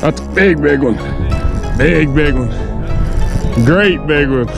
That's a big one. Big one. Great big one.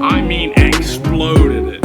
I mean, exploded it.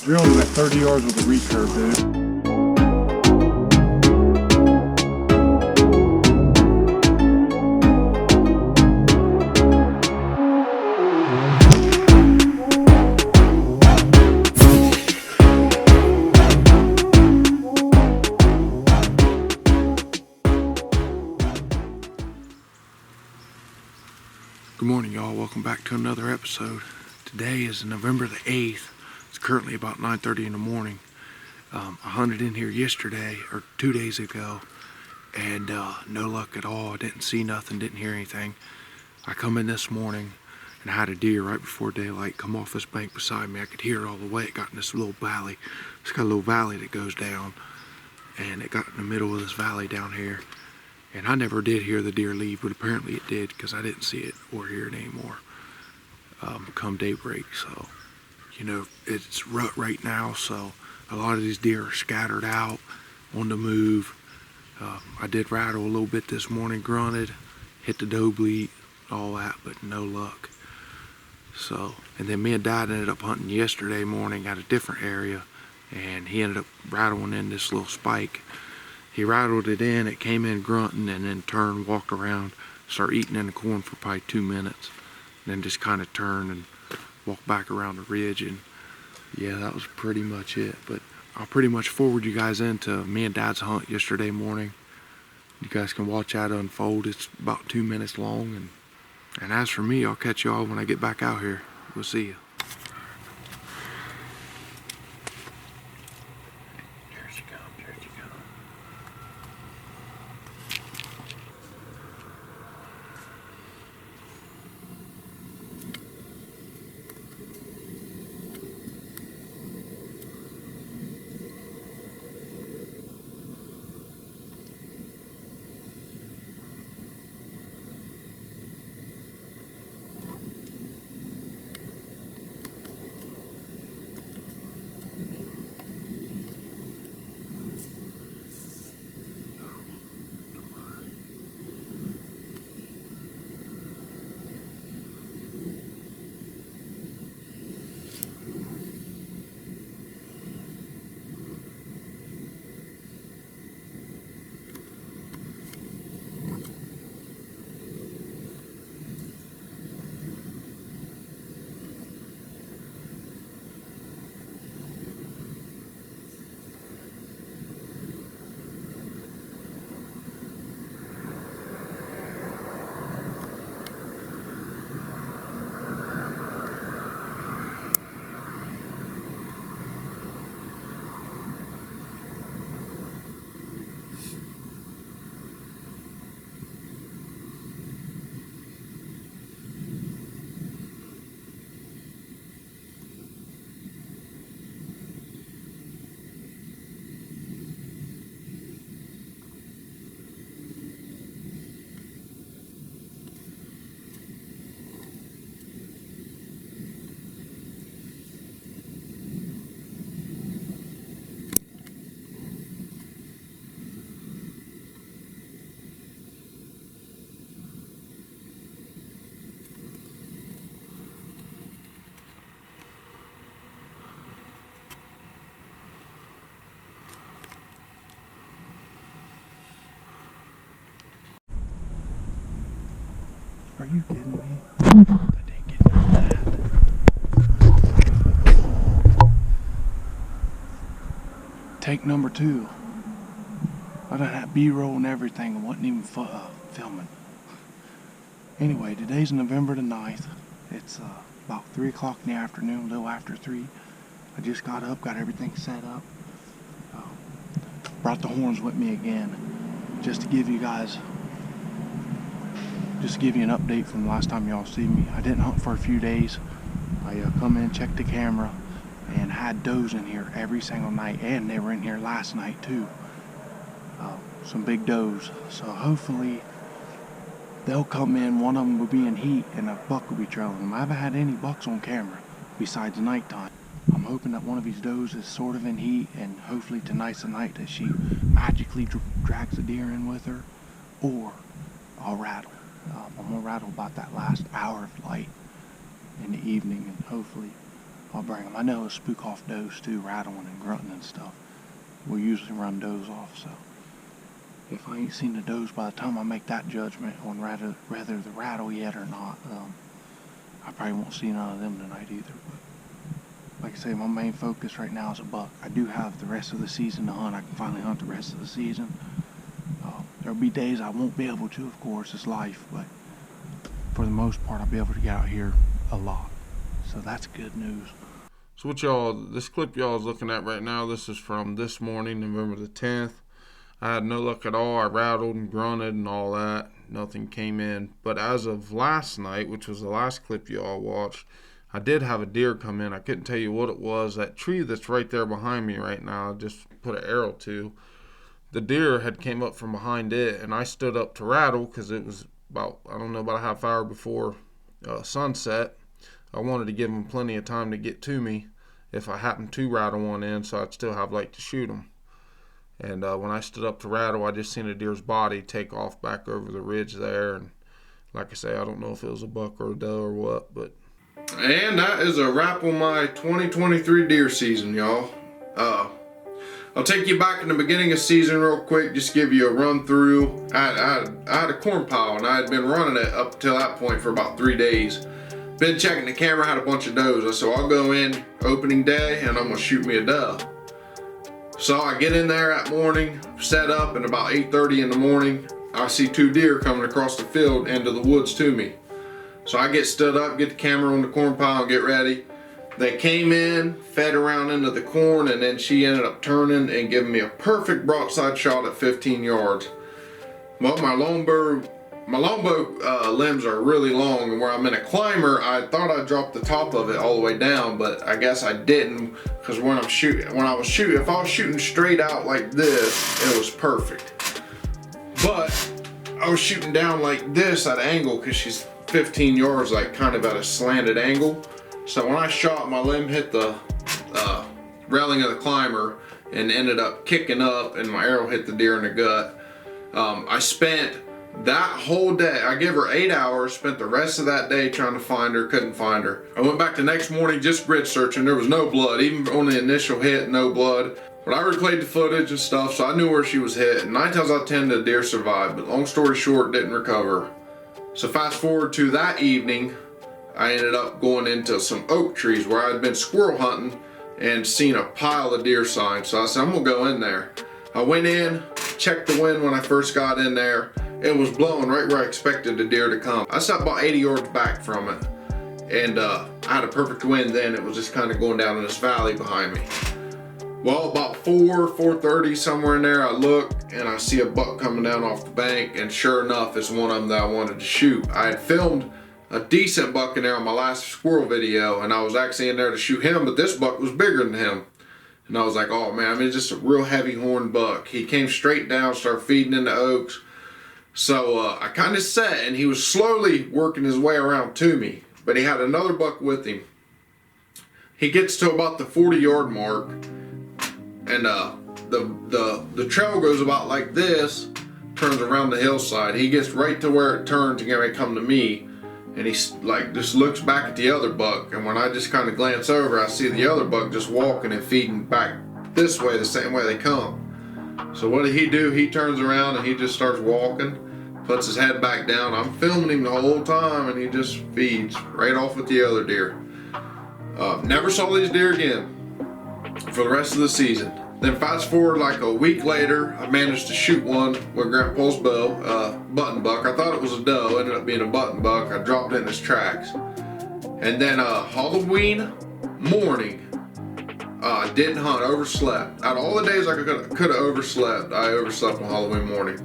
Drilling at 30 yards with a recurve, dude. Good morning, y'all. Welcome back to another episode. Today is November the 8th. It's currently about 9:30 in the morning. I hunted in here yesterday, or 2 days ago, and no luck at all. I didn't see nothing, didn't hear anything. I come in this morning, and I had a deer right before daylight come off this bank beside me. I could hear it all the way. It got in this little valley. It's got a little valley that goes down, and it got in the middle of this valley down here. And I never did hear the deer leave, but apparently it did, because I didn't see it or hear it anymore come daybreak. So, you know, it's rut right now, so a lot of these deer are scattered out on the move. I did rattle a little bit this morning, grunted, hit the doe bleat, all that, but no luck. So, and then me and Dad ended up hunting yesterday morning at a different area, and he ended up rattling in this little spike. He rattled it in, it came in grunting, and then turned, walked around, started eating in the corn for probably 2 minutes, and then just kind of turned and walked back around the ridge. And yeah, that was pretty much it. But I'll pretty much forward you guys into me and Dad's hunt yesterday morning. You guys can watch that unfold. It's about 2 minutes long. And as for me, I'll catch y'all when I get back out here. We'll see you. There she comes, there she comes. Are you kidding me? I didn't get that. Take number 2. I done had B-roll and everything and wasn't even filming. Anyway, today's November the 9th. It's about 3 o'clock in the afternoon, a little after 3. I just got up, got everything set up. Brought the horns with me again, just to give you guys just to give you an update from the last time y'all see me. I didn't hunt for a few days. I come in, checked the camera, and had does in here every single night, and they were in here last night too. Some big does. So hopefully they'll come in. One of them will be in heat, and a buck will be trailing them. I haven't had any bucks on camera besides nighttime. I'm hoping that one of these does is sort of in heat, and hopefully tonight's the night that she magically drags a deer in with her, or I'll rattle. I'm gonna rattle about that last hour of light in the evening, and hopefully I'll bring them. I know it'll spook off does too, rattling and grunting and stuff. We usually run does off, so if I ain't seen the does by the time I make that judgment on whether the rattle yet or not, I probably won't see none of them tonight either. But like I say, my main focus right now is a buck. I do have the rest of the season to hunt. I can finally hunt the rest of the season. There'll be days I won't be able to, of course, it's life, but for the most part I'll be able to get out here a lot. So that's good news. So this clip y'all is looking at right now, this is from this morning, November the 10th. I had no luck at all. I rattled and grunted and all that. Nothing came in. But as of last night, which was the last clip you all watched, I did have a deer come in. I couldn't tell you what it was. That tree that's right there behind me right now, I just put an arrow to. The deer had came up from behind it, and I stood up to rattle because it was about a half hour before sunset. I wanted to give him plenty of time to get to me if I happened to rattle one in, so I'd still have light to shoot him. And when I stood up to rattle, I just seen a deer's body take off back over the ridge there. And like I say, I don't know if it was a buck or a doe or what, but. And that is a wrap on my 2023 deer season, y'all. I'll take you back in the beginning of season real quick, just give you a run through. I had a corn pile, and I had been running it up till that point for about 3 days. Been checking the camera, had a bunch of does. So I'll go in opening day, and I'm gonna shoot me a doe. So I get in there that morning, set up, and about 8:30 in the morning, I see 2 deer coming across the field into the woods to me. So I get stood up, get the camera on the corn pile, and get ready. They came in, fed around into the corn, and then she ended up turning and giving me a perfect broadside shot at 15 yards. Well, my longbow limbs are really long, and where I'm in a climber, I thought I dropped the top of it all the way down, but I guess I didn't, because when I was shooting, if I was shooting straight out like this, it was perfect. But I was shooting down like this at an angle, because she's 15 yards, like kind of at a slanted angle. So when I shot, my limb hit the railing of the climber and ended up kicking up, and my arrow hit the deer in the gut. I spent that whole day, I gave her 8 hours, spent the rest of that day trying to find her, couldn't find her. I went back the next morning just grid searching, there was no blood, even on the initial hit, no blood. But I replayed the footage and stuff, so I knew where she was hit, and 9 times out of 10 the deer survived, but long story short, didn't recover. So fast forward to that evening, I ended up going into some oak trees where I had been squirrel hunting and seen a pile of deer signs. So I said, I'm gonna go in there. I went in, checked the wind when I first got in there. It was blowing right where I expected the deer to come. I sat about 80 yards back from it, and I had a perfect wind then. It was just kind of going down in this valley behind me. Well, about 4:30, somewhere in there, I look and I see a buck coming down off the bank, and sure enough, it's one of them that I wanted to shoot. I had filmed a decent buck in there on my last squirrel video, and I was actually in there to shoot him, but this buck was bigger than him. And I was like, oh man, I mean, just a real heavy horn buck. He came straight down, started feeding in the oaks. So I kind of sat, and he was slowly working his way around to me, but he had another buck with him. He gets to about the 40-yard mark, and the trail goes about like this, turns around the hillside. He gets right to where it turns and gonna come to me, and he like just looks back at the other buck, and when I just kind of glance over, I see the other buck just walking and feeding back this way, the same way they come. So what did he do? He turns around and he just starts walking, puts his head back down. I'm filming him the whole time, and he just feeds right off with the other deer. Never saw these deer again for the rest of the season. Then fast forward like a week later, I managed to shoot one with Grandpa's bow, button buck. I thought it was a doe, ended up being a button buck. I dropped it in his tracks. And then Halloween morning, didn't hunt, overslept. Out of all the days I could have overslept, I overslept on Halloween morning.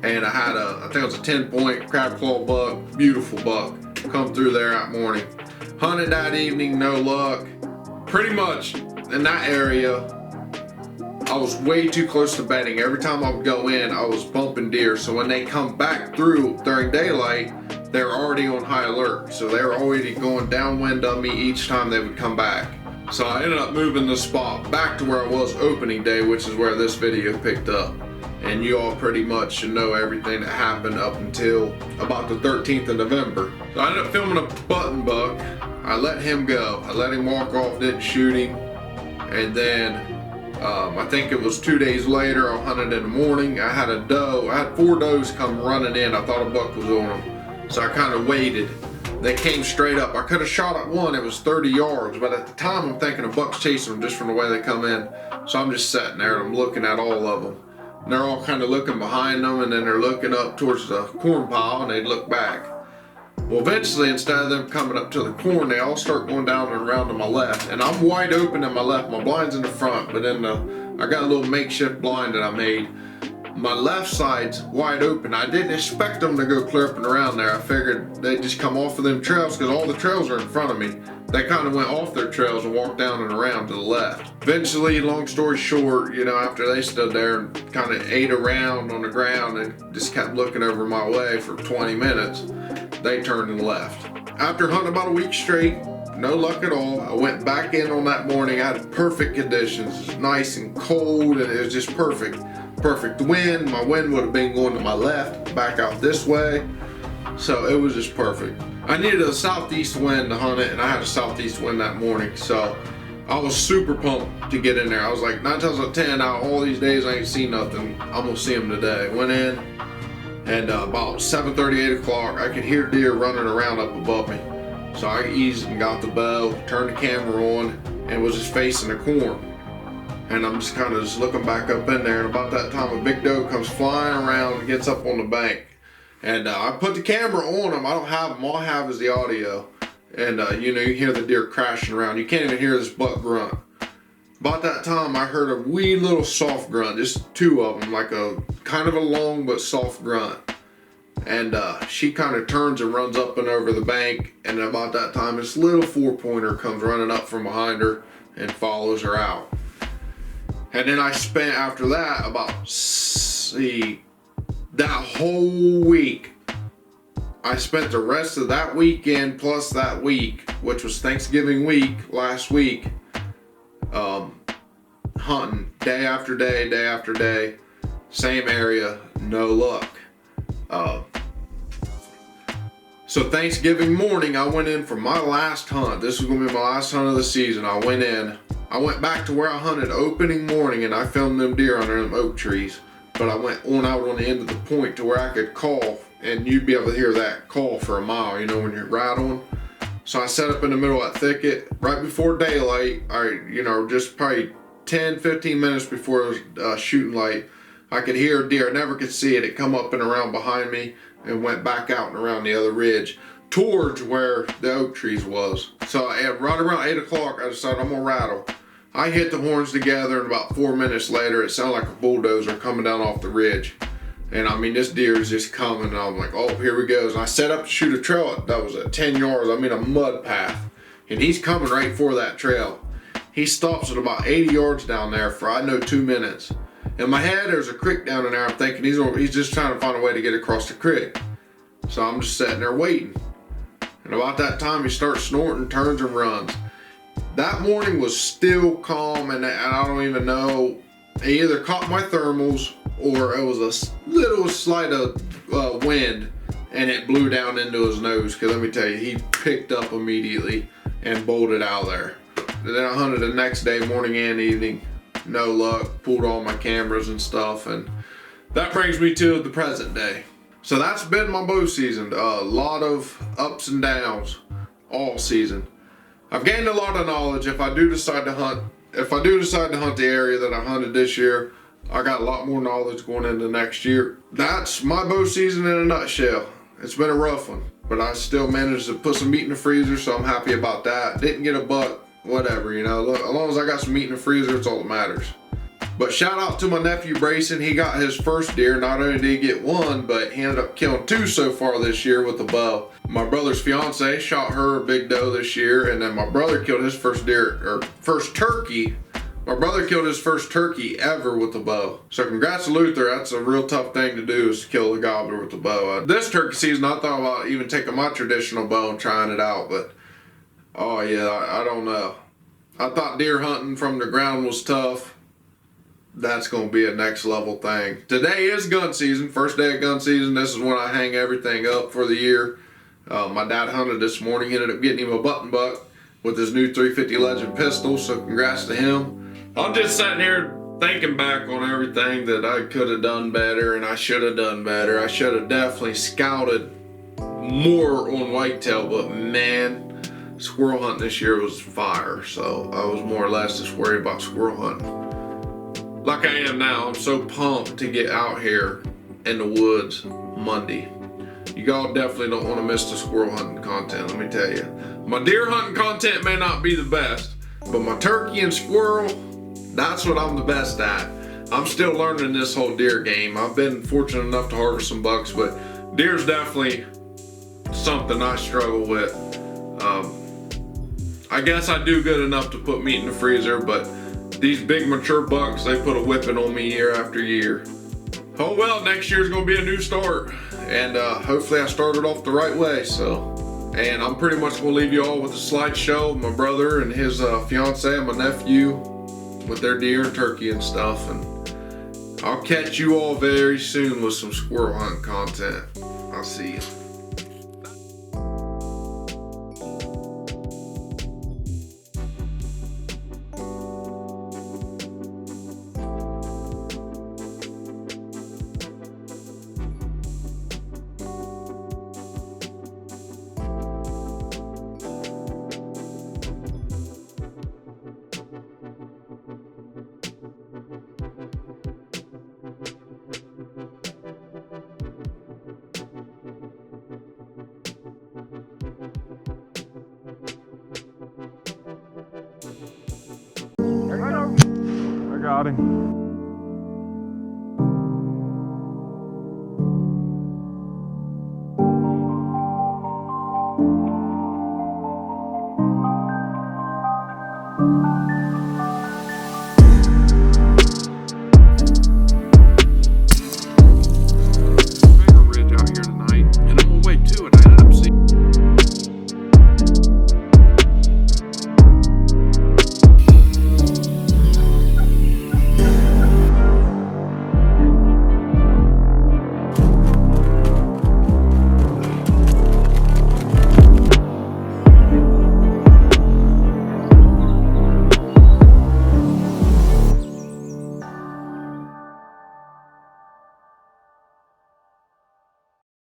and I had I think it was a 10-point crab claw buck, beautiful buck, come through there that morning. Hunted that evening, no luck. Pretty much in that area, I was way too close to bedding. Every time I would go in, I was bumping deer. So when they come back through during daylight, they're already on high alert. So they were already going downwind of me each time they would come back. So I ended up moving the spot back to where I was opening day, which is where this video picked up. And you all pretty much should know everything that happened up until about the 13th of November. So I ended up filming a button buck. I let him go. I let him walk off, didn't shoot him. And then I think it was 2 days later, I hunted in the morning. I had a doe. I had 4 does come running in. I thought a buck was on them. So I kind of waited. They came straight up. I could have shot at one. It was 30 yards. But at the time, I'm thinking a buck's chasing them just from the way they come in. So I'm just sitting there and I'm looking at all of them. And they're all kind of looking behind them, and then they're looking up towards the corn pile, and they'd look back. Well, eventually, instead of them coming up to the corn, they all start going down and around to my left. And I'm wide open in my left. My blind's in the front, but then I got a little makeshift blind that I made. My left side's wide open. I didn't expect them to go clear up and around there. I figured they'd just come off of them trails because all the trails are in front of me. They kind of went off their trails and walked down and around to the left. Eventually, long story short, after they stood there and kind of ate around on the ground and just kept looking over my way for 20 minutes, they turned and left. After hunting about a week straight, no luck at all, I went back in on that morning. I had perfect conditions. It was nice and cold, and it was just perfect. Perfect wind. My wind would have been going to my left, back out this way. So it was just perfect. I needed a southeast wind to hunt it, and I had a southeast wind that morning. So I was super pumped to get in there. I was like, 9 times out of 10, out of all these days I ain't seen nothing. I'm gonna see them today. Went in, and about 7:30, 8 o'clock, I could hear deer running around up above me. So I eased and got the bow, turned the camera on, and was just facing the corn. And I'm just kind of just looking back up in there, and about that time a big doe comes flying around and gets up on the bank. And I put the camera on him. I don't have them. All I have is the audio. And you hear the deer crashing around. You can't even hear this buck grunt. About that time I heard a wee little soft grunt, just 2 of them, like a kind of a long but soft grunt. And she kind of turns and runs up and over the bank. And about that time this little 4-pointer comes running up from behind her and follows her out. And then I spent, after that, that whole week, I spent the rest of that weekend plus that week, which was Thanksgiving week, last week, hunting day after day, day after day, same area, no luck. So Thanksgiving morning, I went in for my last hunt. This was going to be my last hunt of the season. I went back to where I hunted opening morning, and I filmed them deer under them oak trees. But I went on out on the end of the point to where I could call, and you'd be able to hear that call for a mile, when you're rattling. So I set up in the middle of that thicket right before daylight. Just probably 10, 15 minutes before shooting light, I could hear a deer. I never could see it. It come up and around behind me and went back out and around the other ridge towards where the oak trees was. So right around 8 o'clock, I decided I'm gonna rattle. I hit the horns together, and about 4 minutes later, it sounded like a bulldozer coming down off the ridge. And this deer is just coming, and I'm like, oh, here we go. And I set up to shoot a trail that was at 10 yards, a mud path. And he's coming right for that trail. He stops at about 80 yards down there for, 2 minutes. In my head, there's a creek down in there. I'm thinking he's just trying to find a way to get across the creek. So I'm just sitting there waiting. And about that time, he starts snorting, turns and runs. That morning was still calm, and I don't even know. He either caught my thermals, or it was a little slight of wind, and it blew down into his nose. Because let me tell you, he picked up immediately and bolted out of there. And then I hunted the next day, morning and evening. No luck. Pulled all my cameras and stuff, and that brings me to the present day. So that's been my bow season. A lot of ups and downs all season. I've gained a lot of knowledge. If I do decide to hunt the area that I hunted this year, I got a lot more knowledge going into next year. That's my bow season in a nutshell. It's been a rough one, but I still managed to put some meat in the freezer, so I'm happy about that. Didn't get a buck, whatever, as long as I got some meat in the freezer, it's all that matters. But shout out to my nephew Brayson. He got his first deer. Not only did he get one, but he ended up killing 2 so far this year with a bow. My brother's fiance shot her a big doe this year, and then my brother killed his first deer, or first turkey. My brother killed his first turkey ever with a bow. So congrats to Luther. That's a real tough thing to do, is to kill a gobbler with a bow. This turkey season, I thought about even taking my traditional bow and trying it out, but oh yeah, I don't know. I thought deer hunting from the ground was tough. That's going to be a next level thing. Today is gun season, first day of gun season. This is when I hang everything up for the year. My dad hunted this morning, ended up getting him a button buck with his new 350 Legend pistol, so congrats to him. I'm just sitting here thinking back on everything that I could have done better and I should have done better. I should have definitely scouted more on whitetail, but man, squirrel hunting this year was fire, so I was more or less just worried about squirrel hunting. Like I am now, I'm so pumped to get out here in the woods Monday. You all definitely don't want to miss the squirrel hunting content, let me tell you. My deer hunting content may not be the best, but my turkey and squirrel, that's what I'm the best at. I'm still learning this whole deer game. I've been fortunate enough to harvest some bucks, but deer's definitely something I struggle with. I guess I do good enough to put meat in the freezer, but these big mature bucks, they put a whipping on me year after year. Oh well, next year's gonna be a new start, and hopefully I started off the right way. And I'm pretty much gonna leave you all with a slideshow of my brother and his fiance and my nephew with their deer and turkey and stuff, and I'll catch you all very soon with some squirrel hunt content. I'll see you. I got him.